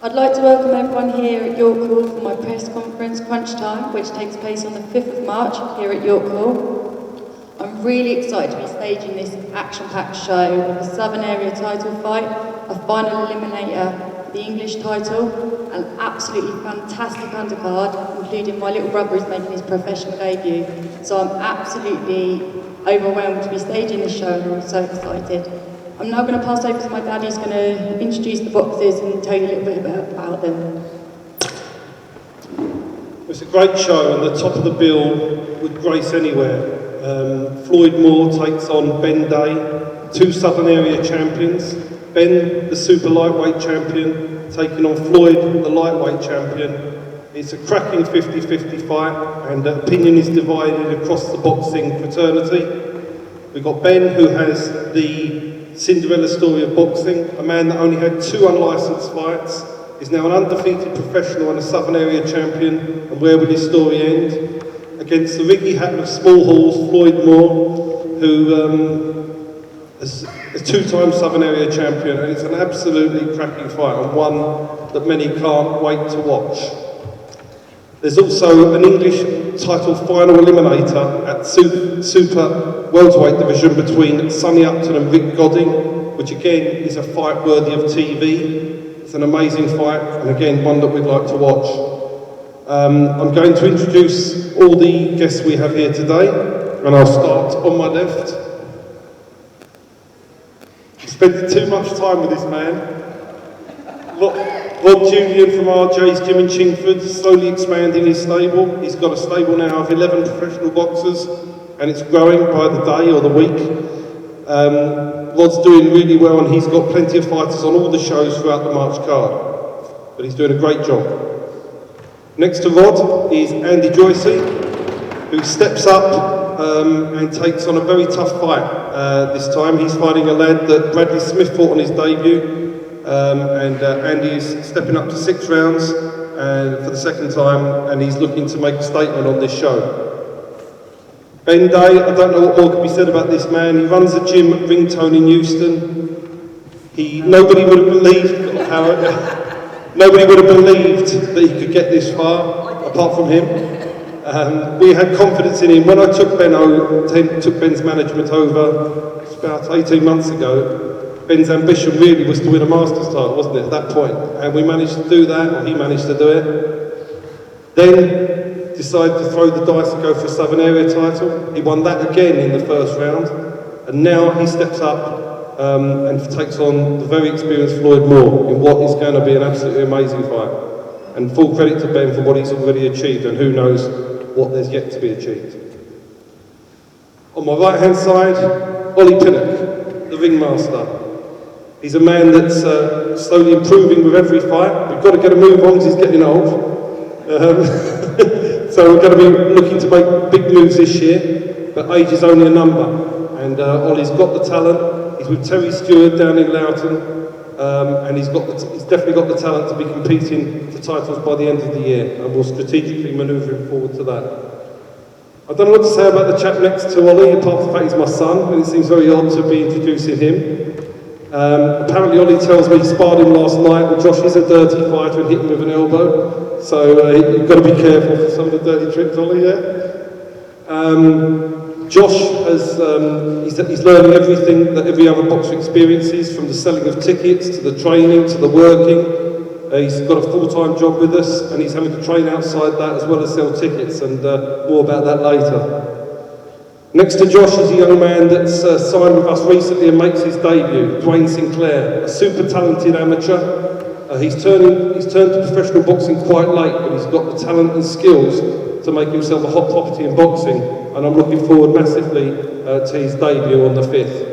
I'd like to welcome everyone here at York Hall for my press conference, Crunch Time, which takes place on the 5th of March here at York Hall. I'm really excited to be staging this action-packed show with a Southern Area title fight, a final eliminator, the English title, an absolutely fantastic undercard, including my little brother who's making his professional debut. So I'm absolutely overwhelmed to be staging this show and I'm so excited. I'm now going to pass over to my dad who's going to introduce the boxers and tell you a little bit about them. It's a great show and the top of the bill would grace anywhere. Floyd Moore takes on Ben Day, two Southern Area champions. Ben, the super lightweight champion, taking on Floyd, the lightweight champion. It's a cracking 50-50 fight and opinion is divided across the boxing fraternity. We've got Ben who has the Cinderella story of boxing, a man that only had 2 unlicensed fights, is now an undefeated professional and a Southern Area champion, and where will his story end? Against the Riggy Hatton of small halls, Floyd Moore, who is a 2-time Southern Area champion, and it's an absolutely cracking fight, and one that many can't wait to watch. There's also an English title final eliminator at Super Welterweight division between Sonny Upton and Rick Godding, which again is a fight worthy of TV. It's an amazing fight, and again, one that we'd like to watch. I'm going to introduce all the guests we have here today, and I'll start on my left. I'm spending too much time with this man. Rob Julian from RJ's Gym in Chingford, slowly expanding his stable. He's got a stable now of 11 professional boxers, and it's growing by the day or the week. Rod's doing really well, and he's got plenty of fighters on all the shows throughout the March card. But he's doing a great job. Next to Rod is Andy Joyy, who steps up and takes on a very tough fight this time. He's fighting a lad that Bradley Smith fought on his debut. Andy is stepping up to 6 rounds for the second time, and he's looking to make a statement on this show. Ben Day, I don't know what more can be said about this man. He runs a gym at Ringtone in Euston. Nobody would have believed that he could get this far, apart from him. We had confidence in him. When I took Ben's management over, it's about 18 months ago, Ben's ambition really was to win a Masters title, wasn't it, at that point? And we managed to do that, or he managed to do it. Then decided to throw the dice and go for a Southern Area title. He won that again in the first round. And now he steps up and takes on the very experienced Floyd Moore in what is going to be an absolutely amazing fight. And full credit to Ben for what he's already achieved, and who knows what there's yet to be achieved. On my right-hand side, Ollie Pinnock, the ringmaster. He's a man that's slowly improving with every fight. We've got to get a move on because he's getting old. So we're going to be looking to make big moves this year, but age is only a number. And Ollie's got the talent. He's with Terry Stewart down in Loughton, and he's definitely got the talent to be competing for titles by the end of the year, and we'll strategically manoeuvre him forward to that. I don't know what to say about the chap next to Ollie, apart from the fact he's my son, and it seems very odd to be introducing him. Apparently Ollie tells me he sparred him last night, but Josh is a dirty fighter and hit him with an elbow, so you've got to be careful for some of the dirty tricks, Ollie, Josh he's learning everything that every other boxer experiences, from the selling of tickets, to the training, to the working. He's got a full-time job with us, and he's having to train outside that as well as sell tickets, and more about that later. Next to Josh is a young man that's signed with us recently and makes his debut, Dwayne Sinclair, a super talented amateur. He's turned to professional boxing quite late, but he's got the talent and skills to make himself a hot property in boxing, and I'm looking forward massively to his debut on the 5th.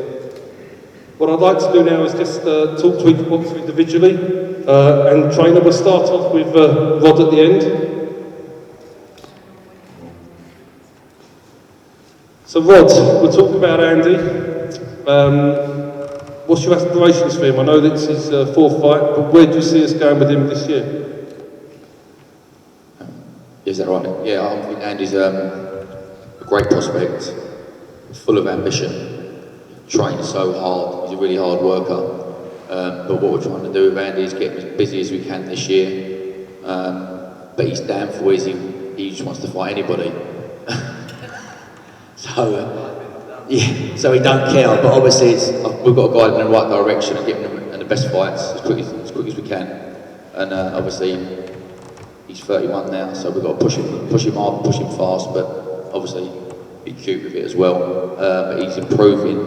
What I'd like to do now is just talk to each boxer individually, and trainer will start off with Rod at the end. So Rod, we'll talk about Andy. What's your aspirations for him? I know that it's his 4th fight, but where do you see us going with him this year? Is that right? Yeah, I think Andy's a great prospect, full of ambition, trains so hard, he's a really hard worker. But what we're trying to do with Andy is get him as busy as we can this year. But his downfall is he just wants to fight anybody. Yeah, so he don't care. But obviously, we've got to guide him in the right direction and get him in the best fights as quick as we can. And obviously, he's 31 now, so we've got to push him hard, push him fast. But obviously, be cute with it as well. But he's improving,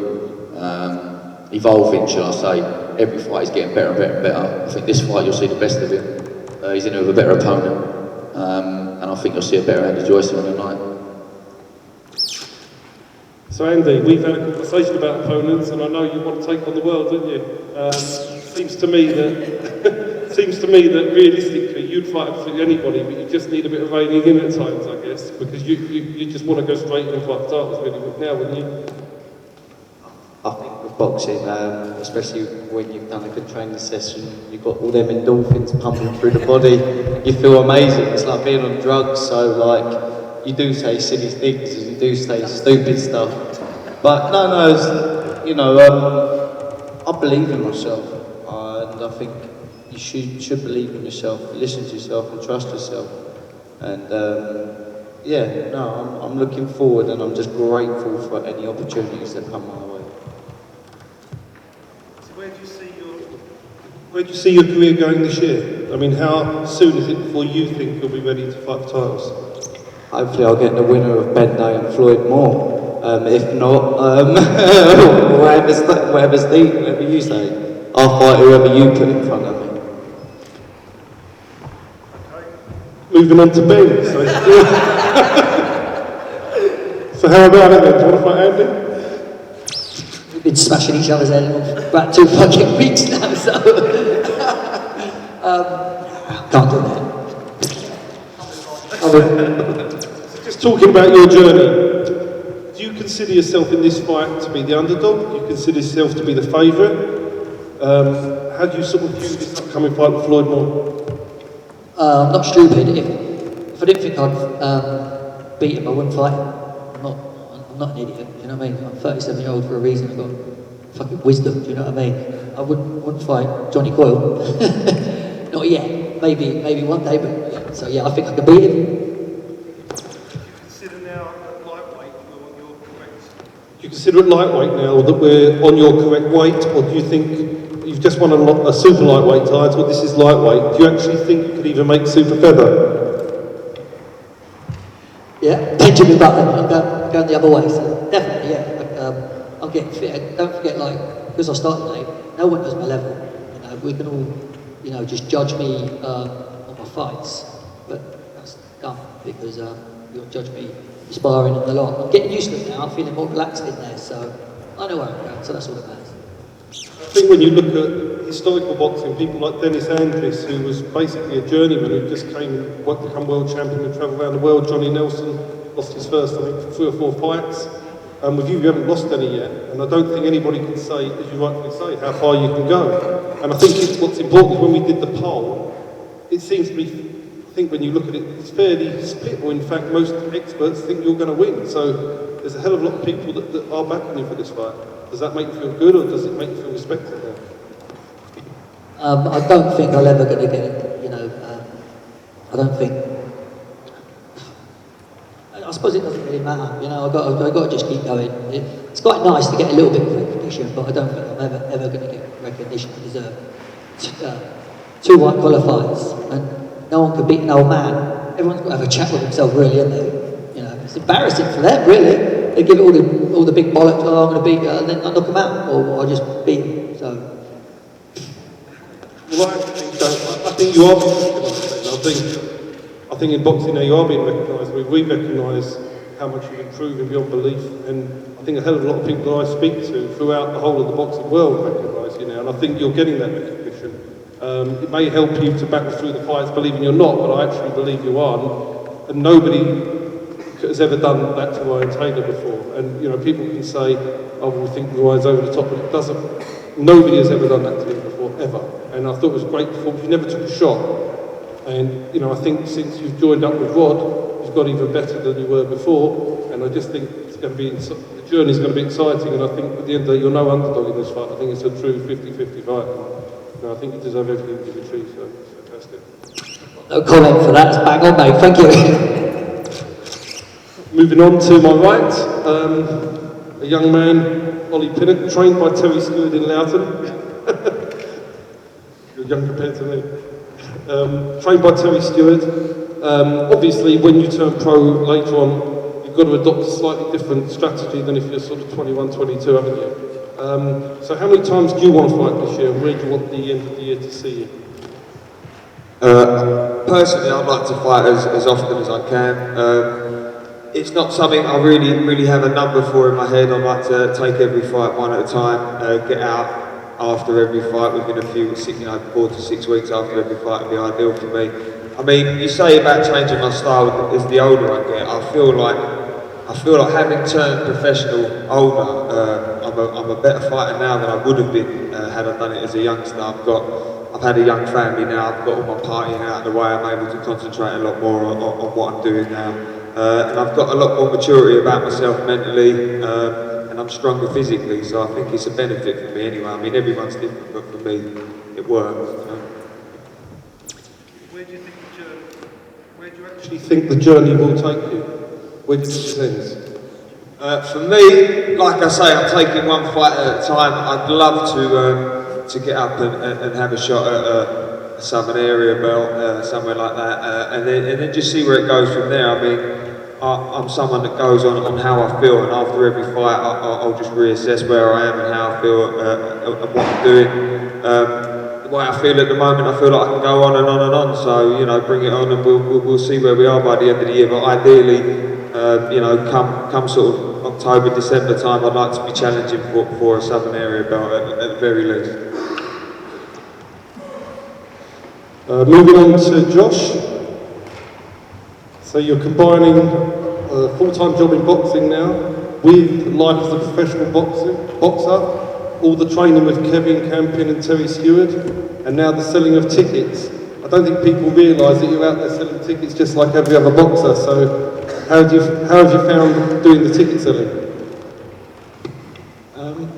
evolving, shall I say. Every fight is getting better and better and better. I think this fight you'll see the best of him. He's in with a better opponent, and I think you'll see a better Andy Joyce on the night. So Andy, we've had a conversation about opponents, and I know you want to take on the world, don't you? Seems to me that realistically you'd fight absolutely anybody, but you just need a bit of reining in at times, I guess, because you just want to go straight in and fight titles really now, wouldn't you? I think with boxing, especially when you've done a good training session, you've got all them endorphins pumping through the body, you feel amazing. It's like being on drugs, so like, you do say silly things, and you do say stupid stuff. But I believe in myself, and I think you should believe in yourself, listen to yourself and trust yourself. And I'm looking forward, and I'm just grateful for any opportunities that come my way. So where do you see your career going this year? I mean, how soon is it before you think you'll be ready to fight for titles? Hopefully I'll get the winner of Bethnal and Floyd Moore. If not, whatever you say, I'll fight whoever you put in front of me. Moving on to Ben. So how about it then? Do you want to fight Andy? We've been smashing each other's head for about 2 fucking weeks now, so can't do that. Just talking about your journey, do you consider yourself in this fight to be the underdog? Do you consider yourself to be the favourite? How do you sort of view this upcoming fight with Floyd Moore? I'm not stupid. If I didn't think I'd beat him, I wouldn't fight him. I'm not an idiot, do you know what I mean? I'm 37-year-old for a reason, I've got fucking wisdom, do you know what I mean? I wouldn't fight Johnny Coyle. Not yet, maybe one day, but yeah. So yeah, I think I can beat him. Do you consider it lightweight now that we're on your correct weight, or do you think you've just won a super lightweight title, this is lightweight, do you actually think you could even make super feather? Yeah, Benjamin Button, I'm going the other way, so definitely, yeah. I'm getting fit. Don't forget, like, because I started late, no one knows my level. You know, we can all, just judge me on my fights, but that's dumb because you'll judge me sparring and a lot. I'm getting used to it now. I'm feeling more relaxed in there, so I know where I'm going. So that's all that matters. I think when you look at historical boxing, people like Dennis Andris, who was basically a journeyman who just came and become world champion and travelled around the world. Johnny Nelson lost his first, I think, 3 or 4 fights. With you haven't lost any yet, and I don't think anybody can say, as you rightfully say, how far you can go. And I think what's important is when we did the poll, it seems to be, I think when you look at it, it's fairly split, or in fact most experts think you're going to win. So there's a hell of a lot of people that are backing you for this fight. Does that make you feel good, or does it make you feel respected now? I don't think I'm ever going to get it, I don't think. I suppose it doesn't really matter, I've got to just keep going. It's quite nice to get a little bit of recognition, but I don't think I'm ever going to get recognition I deserve. 2 white qualifiers, and no one can beat an old man. Everyone's got to have a chat with himself, really, isn't it? It's embarrassing for them, really. They give it all the big bollocks, I'm going to beat you, and then I knock them out, or I just beat them, so. Well, I think you are being recognised. I think in boxing now you are being recognised. We recognise how much you've improved beyond belief, and I think a hell of a lot of people that I speak to throughout the whole of the boxing world recognise you now, and I think you're getting that recognition. It may help you to battle through the fights, believing you're not, but I actually believe you are, and nobody has ever done that to Ryan Taylor before. And people can say, "Oh, we think Ryan's over the top," but it doesn't. Nobody has ever done that to him before, ever. And I thought it was great performance. You never took a shot. And I think since you've joined up with Rod, you've got even better than you were before. And I just think it's going to be the journey's going to be exciting, and I think at the end of the day, you're no underdog in this fight. I think it's a true 50-50 fight. And I think you deserve everything you've achieved, so it's fantastic. No comment for that, it's bang on, mate, thank you. Moving on to my right, a young man, Ollie Pinnock, trained by Terry Stewart in Loughton. You're young compared to me. Trained by Terry Stewart. Obviously, when you turn pro later on, you've got to adopt a slightly different strategy than if you're sort of 21, 22, haven't you? So how many times do you want to fight this year, and where do you want the end of the year to see you? Personally, I'd like to fight as often as I can. It's not something I really have a number for in my head. I like to take every fight one at a time, get out after every fight within a few, 4 to 6 weeks after every fight would be ideal for me. I mean, you say about changing my style as the older I get. I feel like having turned professional older, I'm a better fighter now than I would have been had I done it as a youngster. I've had a young family now. I've got all my partying out of the way. I'm able to concentrate a lot more on what I'm doing now, and I've got a lot more maturity about myself mentally. And I'm stronger physically, so I think it's a benefit for me anyway. I mean, everyone's different, but for me, it works. Where do you actually think the journey will take you? Where do you think it ends? For me, like I say, I'm taking one fight at a time. I'd love to get up and have a shot at a Southern area belt, somewhere like that, and then just see where it goes from there. I mean, I'm someone that goes on how I feel, and after every fight I'll just reassess where I am and how I feel and what I'm doing. The way I feel at the moment, I feel like I can go on and on and on, so, you know, bring it on and we'll see where we are by the end of the year. But ideally, you know, come sort of October, December time, I'd like to be challenging for a Southern area belt at the very least. Moving on to Josh. So you're combining a full-time job in boxing now with life as a professional boxer, all the training with Kevin Campion and Terry Stewart, and now the selling of tickets. I don't think people realise that you're out there selling tickets just like every other boxer, so how have you found doing the ticket selling?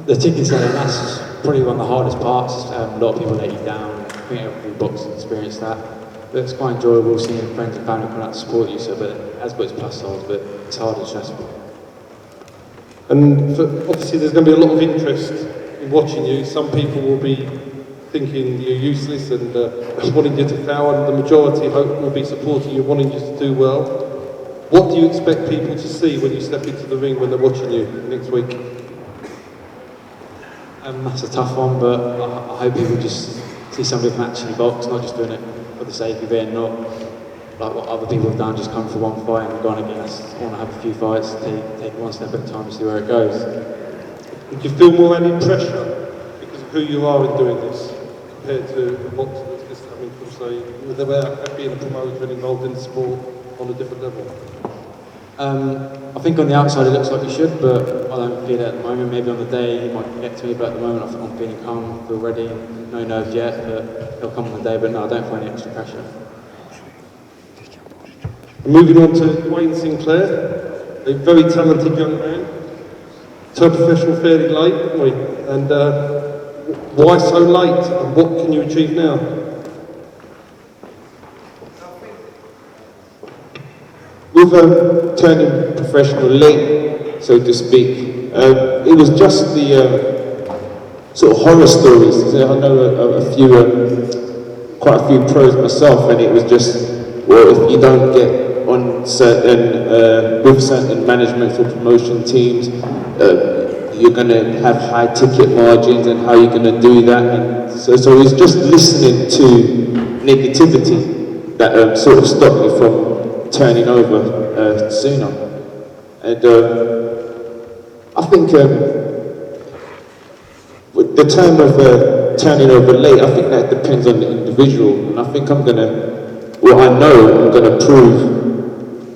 The ticket selling, that's probably one of the hardest parts. A lot of people let you down. I think every boxer experienced that. But it's quite enjoyable seeing friends and family come out to support you, but it has got its plus sides, but it's hard and stressful. And obviously there's going to be a lot of interest in watching you. Some people will be thinking you're useless and wanting you to fail, and the majority will be supporting you, wanting you to do well. What do you expect people to see when you step into the ring when they're watching you next week? That's a tough one, but I hope people just see somebody who can actually box, not just doing it for the sake of it, and not like what other people have done, just come for one fight and gone again. I want to have a few fights, take one step at a time and see where it goes. Do you feel more any pressure because of who you are in doing this compared to a boxer that's just coming from, say, without being a promoter and involved in the sport on a different level? I think on the outside it looks like you should, but I don't feel it at the moment. Maybe on the day he might get to me, but at the moment I think I'm feeling calm, feel ready. No nerves yet, but it'll come on the day. But no, I don't feel any extra pressure. Moving on to Dwayne Sinclair, a very talented young man. Turned professional fairly late, didn't we? And why so late? And what can you achieve now? With turning professional late, so to speak, it was just the sort of horror stories. I know quite a few pros myself, and it was just, well, if you don't get on with certain management or promotion teams, you're going to have high ticket margins, and how you're going to do that. And so it's just listening to negativity that sort of stopped me from turning over sooner. And I think with the term of turning over late, I think that depends on the individual, and I think I know I'm gonna prove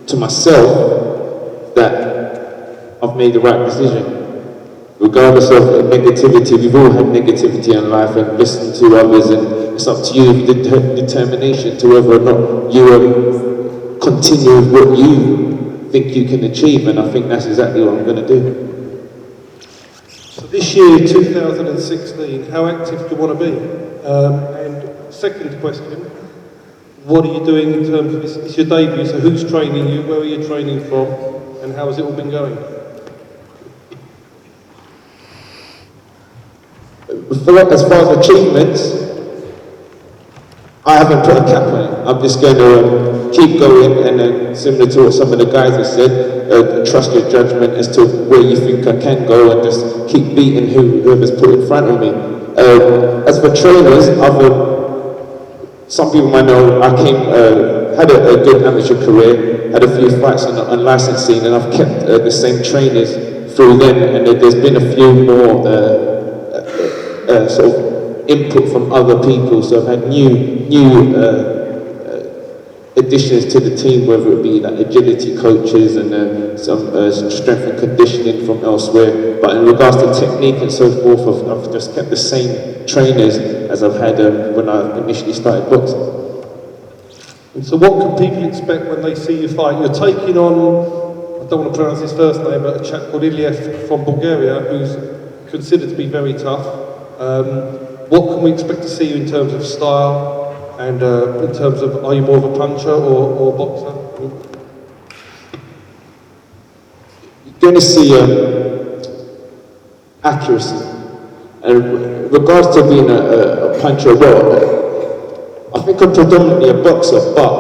to myself that I've made the right decision. Regardless of negativity, we've all had negativity in life and listened to others, and it's up to you, the determination to whether or not you continue with what you think you can achieve, and I think that's exactly what I'm going to do. This year, 2016, how active do you want to be? And second question, what are you doing in terms of, it's your debut, so who's training you, where are you training from, and how has it all been going? As far as achievements, I haven't put a cap on it. I'm just going to keep going, and then similar to what some of the guys have said, trust your judgment as to where you think I can go, and just keep beating whoever's put in front of me. As for trainers, some people might know I had a good amateur career, had a few fights on the unlicensed scene, and I've kept the same trainers through them, and there's been a few more sort of input from other people, so I've had new additions to the team, whether it be like agility coaches and some strength and conditioning from elsewhere. But in regards to technique and so forth, I've just kept the same trainers as I've had when I initially started boxing. And so what can people expect when they see you fight? You're taking on, I don't want to pronounce his first name, but a chap called Iliev from Bulgaria, who's considered to be very tough. What can we expect to see you in terms of style and in terms of, are you more of a puncher or boxer? You're going to see accuracy. And in regards to being a puncher, well, I think I'm predominantly a boxer, but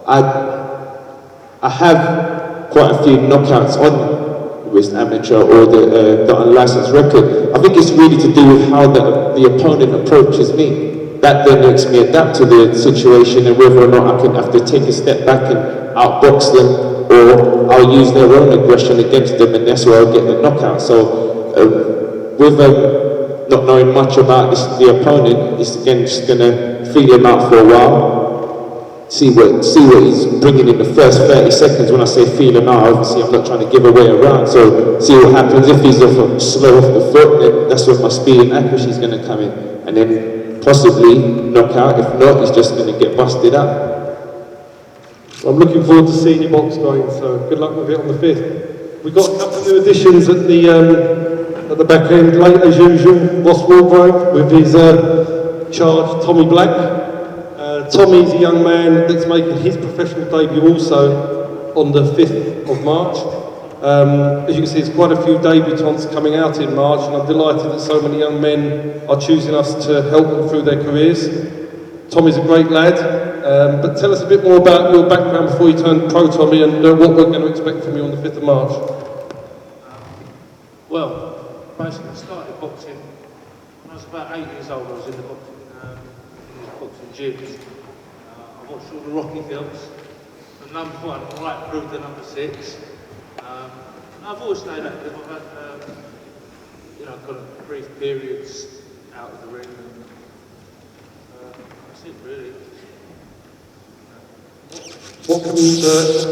I have quite a few knockouts on with amateur or the unlicensed record. I think it's really to do with how the opponent approaches me. That then makes me adapt to the situation and whether or not I can have to take a step back and outbox them, or I'll use their own aggression against them, and that's where I'll get the knockout. So with not knowing much about the opponent, it's again just going to feel him out for a while, see what he's bringing in the first 30 seconds. When I say feel him out, obviously I'm not trying to give away a round, so see what happens. If he's slow off the foot, then that's where my speed and accuracy is going to come in, and then possibly knock out. If not, he's just going to get busted up. Well, I'm looking forward to seeing your box going, so good luck with it on the 5th. We've got a couple of new additions at the back end, late as usual, Ross Walgrove with his charge, Tommy Black. Tommy's a young man that's making his professional debut also on the 5th of March. As you can see, there's quite a few debutants coming out in March, and I'm delighted that so many young men are choosing us to help them through their careers. Tommy's a great lad, but tell us a bit more about your background before you turned pro, Tommy, and what we're going to expect from you on the 5th of March. Well, basically I started boxing when I was about 8 years old. I was in the boxing gyms. I watched all the Rocky films, from number 1 right through to number 6. I've always stayed active. I've had, kind of brief periods out of the ring. That's it, really. What can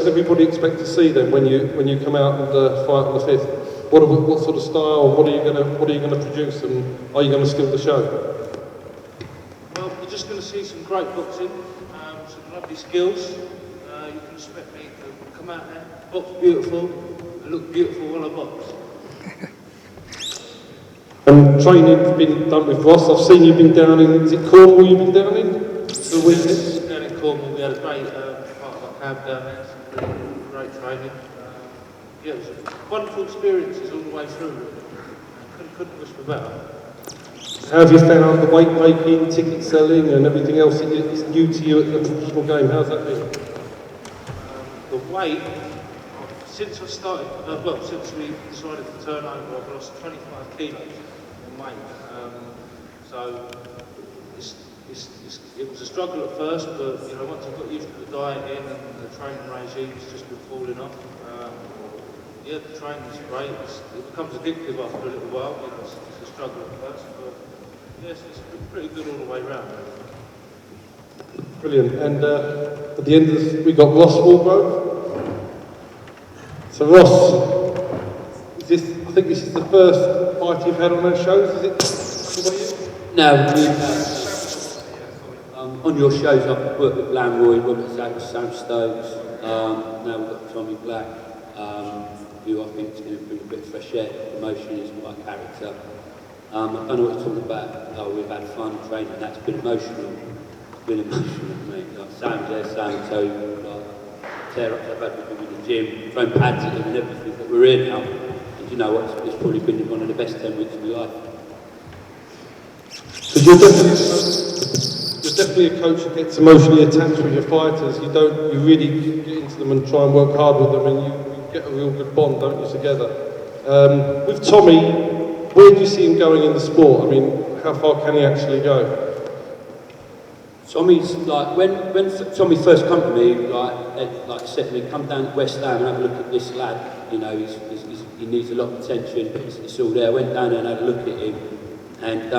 everybody expect to see then when you come out and fight on the 5th? What sort of style? What are you going to produce, and are you going to steal the show? Well, you're just going to see some great boxing, some lovely skills. You can expect me to come out there, box beautiful, and look beautiful while I box. And training's been done with Ross. I've seen you've been down in, is it Cornwall you've been down in? For a weekend? Down in Cornwall, we had a great part of our camp down there, some great training. Yeah, it was wonderful experiences all the way through. Couldn't wish for better. How have you found the weight making, ticket selling and everything else that is new to you at the professional game? How's that been? The weight, since I started, since we decided to turn over, I've lost 25 kilos in weight. So it was a struggle at first, but once I got used to the dieting and the training regime, it's just been falling off. Yeah, the training's great. It becomes addictive after a little while. It's a struggle at first, but yes, it's pretty good all the way round. Brilliant. And at the end of this, we got Ross Walgrove. So Ross, I think this is the first fight you've had on our shows, is it? No, on your shows I've worked with Lamroy, Robert Zach, Sam Stokes, now we've got Tommy Black. who I think is going to bring a bit of fresh air, emotion is my character. I don't know what he's talking about. Oh, we've had fun training, that's been emotional. It's been emotional, mate. Like Sam's there, Sam, so like, tear up I've had with him in the gym, throwing pads at him and everything, but we're here now. And you know what, it's probably been one of the best 10 weeks of my life. So you're definitely a coach who gets emotionally attached with your fighters. You really get into them and try and work hard with them, and you get a real good bond, don't you, together? With Tommy, where do you see him going in the sport? I mean, how far can he actually go? Tommy's like, when Tommy first come to me, like said to me, come down to West Ham and have a look at this lad. You know, he needs a lot of attention, but it's all there. I went down there and had a look at him, and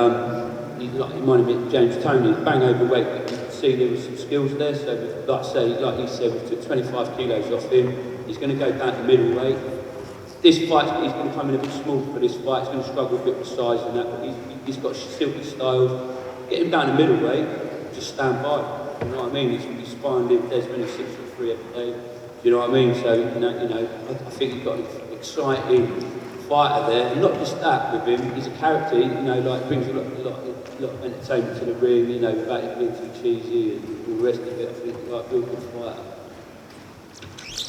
he reminded me of James Toney, bang overweight, but you could see there was some skills there. So, like he said, we took 25 kilos off him. He's going to go down to middleweight. This fight, he's going to come in a bit small for this fight. He's going to struggle a bit with size and that, but he's got silky styles. Get him down to middleweight, just stand by. You know what I mean? He's sparring with Desmond, he's 6'3" every day. You know what I mean? So, I think you've got an exciting fighter there. And not just that with him, he's a character, you know, like brings a lot of entertainment to the ring, you know, without it being too cheesy and all the rest of it. I think like a real good fighter.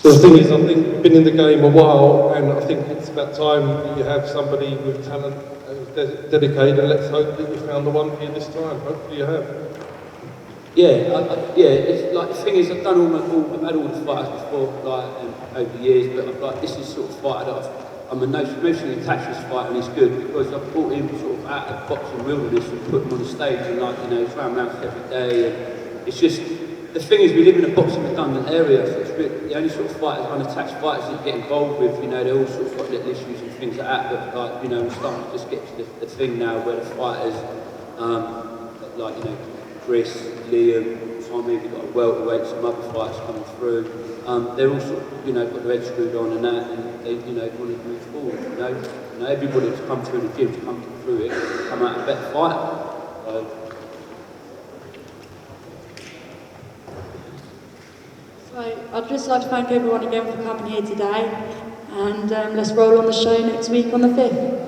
The thing is, I think you've been in the game a while, and I think it's about time that you have somebody with talent dedicated, and let's hope that you found the one for you this time. Hopefully you have. Yeah, it's like, the thing is, I've had all the fighters before, like, over the years, but this is sort of fighter that I'm emotionally attached to this fight, and it's good because I've brought him sort of out of boxing wilderness and put him on the stage, and he's round mountains every day, and it's just, the thing is, we live in a boxing redundant area, so it's really, the only sort of fighters, unattached fighters that you get involved with, you know, they're all sort of got little issues and things like that, but like, you know, we're starting to just get to the thing now where the fighters, like, you know, Chris, Liam, Tommy, we've got a welterweight, some other fighters coming through, they're all sort of, you know, got their heads screwed on and that, and they, you know, want to move forward, you know, everybody that's come through the gym, to come through it, come out a better fighter. So I'd just like to thank everyone again for coming here today, and let's roll on the show next week on the 5th.